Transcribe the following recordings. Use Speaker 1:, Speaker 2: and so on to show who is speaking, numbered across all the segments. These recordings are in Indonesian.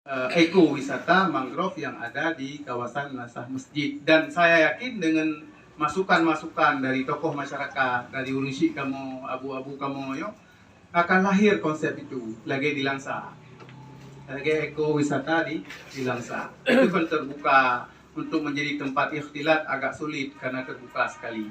Speaker 1: ekowisata mangrove yang ada di kawasan Nasah Masjid. Dan saya yakin dengan masukan-masukan dari tokoh masyarakat, dari Unisi kamu, abu-abu kamu, yo, akan lahir konsep itu lagi di Langsa. Lagi ekowisata di Langsa. Itu kan terbuka untuk menjadi tempat ikhtilat agak sulit karena terbuka sekali.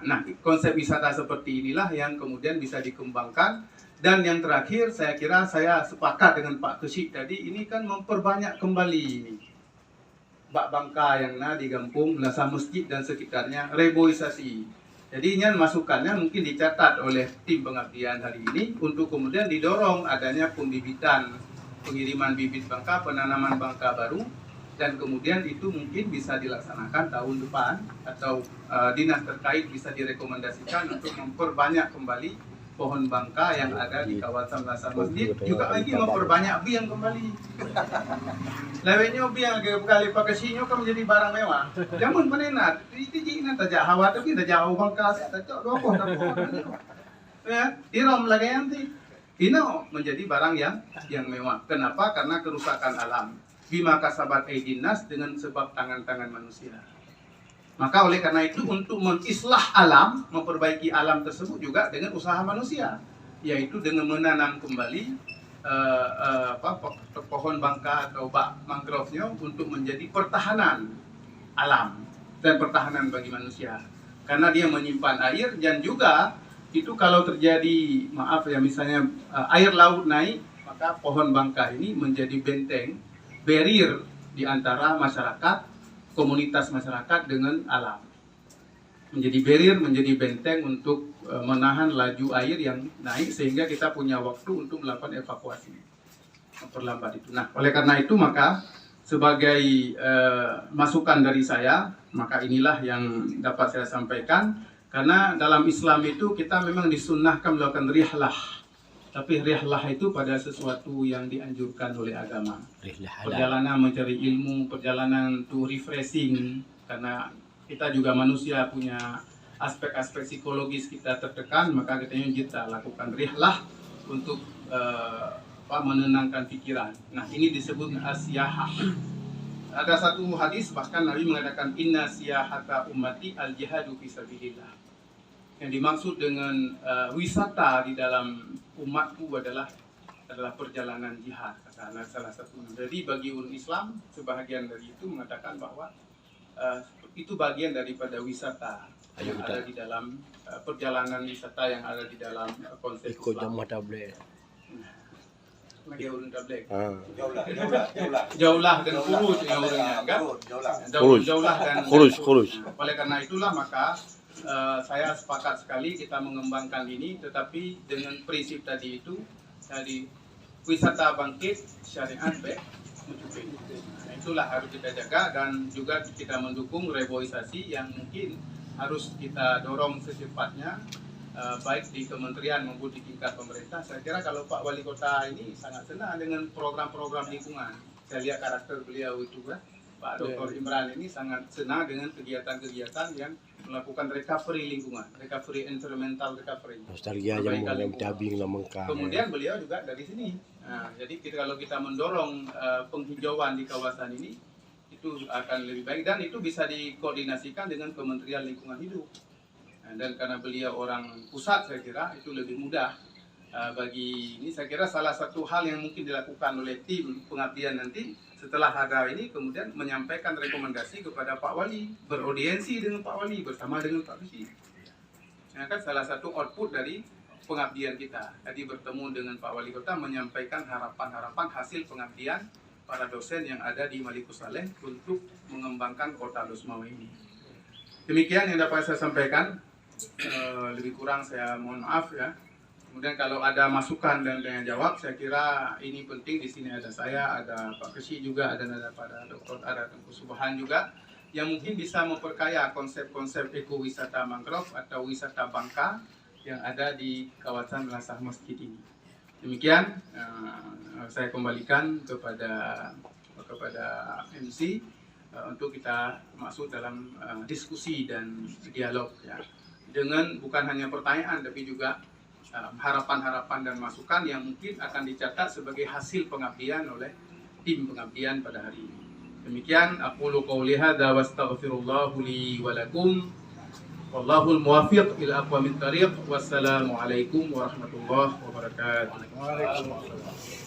Speaker 1: Nah, konsep wisata seperti inilah yang kemudian bisa dikembangkan. Dan yang terakhir, saya kira saya sepakat dengan Pak Kesyik tadi, ini kan memperbanyak kembali ini bak bangka yang di Gampung, Nasah Masjid dan sekitarnya, reboisasi. Jadi ini masukannya mungkin dicatat oleh tim pengabdian hari ini untuk kemudian didorong adanya pembibitan, pengiriman bibit bangka, penanaman bangka baru, dan kemudian itu mungkin bisa dilaksanakan tahun depan atau dinas terkait bisa direkomendasikan untuk memperbanyak kembali pohon bangka yang ada di kawasan Nasah Masjid, juga lagi memperbanyak biang kembali. Lewenya biang kali pakai sinyo kan menjadi barang mewah. Jangan menenat, itu jinak tajak hawa tapi tajak jauh bangka, tajak dua pohon. Ya, tirom lagi nanti. Ini menjadi barang yang mewah. Kenapa? Karena kerusakan alam. Bima kasabat aydin nas, dengan sebab tangan-tangan manusia. Maka oleh karena itu untuk mengislah alam, memperbaiki alam tersebut juga dengan usaha manusia, yaitu dengan menanam kembali pohon bangka atau bak mangrove-nya untuk menjadi pertahanan alam dan pertahanan bagi manusia. Karena dia menyimpan air dan juga itu kalau terjadi, maaf ya, misalnya air laut naik, maka pohon bangka ini menjadi benteng, barrier di antara masyarakat, komunitas masyarakat dengan alam. Menjadi barrier, menjadi benteng untuk menahan laju air yang naik sehingga kita punya waktu untuk melakukan evakuasi, memperlambat itu. Nah, oleh karena itu maka sebagai masukan dari saya, maka inilah yang dapat saya sampaikan. Karena dalam Islam itu kita memang disunnahkan melakukan rihlah. Tapi rihlah itu pada sesuatu yang dianjurkan oleh agama. Perjalanan mencari ilmu, perjalanan to refreshing, karena kita juga manusia punya aspek-aspek psikologis kita tertekan, maka kita lakukan rihlah untuk menenangkan pikiran. Nah, ini disebut as-siyahah. Ada satu hadis bahkan Nabi mengatakan inna siyahata ummati al-jihadu fisabilillah. Yang dimaksud dengan wisata di dalam umatku adalah perjalanan jihad, kata salah satu. Jadi bagi umat Islam, sebahagian dari itu mengatakan bahwa itu bagian daripada wisata yang ada di dalam perjalanan wisata yang ada di dalam konsep Islam. Ikut jamaah tabligh. Lagi urun tabligh. Jauhlah dan khuruj ya urunnya, kan? Jauhlah dan khuruj. Oleh karena itulah maka saya sepakat sekali kita mengembangkan ini, tetapi dengan prinsip tadi itu, tadi wisata bangkit, syariat baik mencukupi. Nah, itulah harus kita jaga dan juga kita mendukung reboisasi yang mungkin harus kita dorong secepatnya, baik di kementerian maupun di tingkat pemerintah. Saya kira kalau Pak Wali Kota ini sangat senang dengan program-program lingkungan. Saya lihat karakter beliau itu kan, Pak Dr. Imran ini sangat senang dengan kegiatan-kegiatan yang melakukan recovery lingkungan, recovery environmental recovery. Nostalgia yang tabing lamengka. Kemudian beliau juga dari sini. Nah, jadi kalau kita mendorong penghijauan di kawasan ini, itu akan lebih baik dan itu bisa dikoordinasikan dengan Kementerian Lingkungan Hidup. Nah, dan karena beliau orang pusat, saya kira itu lebih mudah bagi ini. Saya kira salah satu hal yang mungkin dilakukan oleh tim pengabdian nanti setelah ada ini, kemudian menyampaikan rekomendasi kepada Pak Wali, beraudiensi dengan Pak Wali bersama dengan Pak Kesyik. Nah, kan salah satu output dari pengabdian kita. Tadi bertemu dengan Pak Wali Kota menyampaikan harapan-harapan hasil pengabdian para dosen yang ada di Malikussaleh untuk mengembangkan kota Losmawe ini. Demikian yang dapat saya sampaikan. Lebih kurang saya mohon maaf ya. Kemudian kalau ada masukan dan tanya jawab, saya kira ini penting. Di sini ada saya, ada Pak Kesyik juga, ada pada Dr. Ada Tengku Subhan juga, yang mungkin bisa memperkaya konsep-konsep ekowisata mangrove atau wisata bangka yang ada di kawasan Nasah Masjid ini. Demikian saya kembalikan kepada MC untuk kita masuk dalam diskusi dan dialog ya, dengan bukan hanya pertanyaan tapi juga harapan-harapan dan masukan yang mungkin akan dicatat sebagai hasil pengabdian oleh tim pengabdian pada hari ini. Demikian aqulu qouli hadza wa astaghfirullahu li wa lakum. Wallahul muwaffiq ila aqwamit thariq. Wassalamu alaikum warahmatullahi wabarakatuh.